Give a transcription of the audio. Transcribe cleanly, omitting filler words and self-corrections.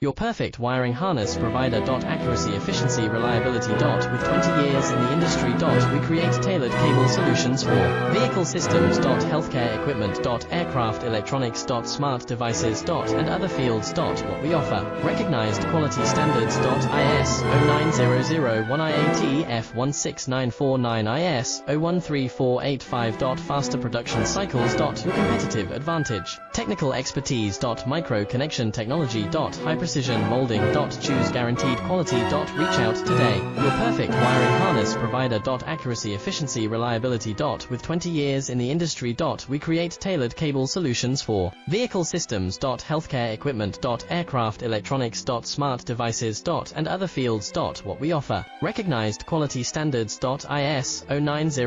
Your perfect wiring harness provider. Accuracy, efficiency, reliability. With 20 years in the industry. We create tailored cable solutions for vehicle systems. Healthcare equipment. Aircraft electronics. Smart devices. And other fields. What we offer. Recognized quality standards. IS 09001 IATF 16949 IS 013485. Faster production cycles. Your competitive advantage. Technical expertise. Micro connection technology. High precision molding. Choose guaranteed quality. Reach out today. Your perfect wiring harness provider. Accuracy, efficiency, reliability. With 20 years in the industry. We create tailored cable solutions for vehicle systems. Healthcare equipment. Aircraft electronics. Smart devices. And other fields. What we offer. Recognized quality standards. IS 090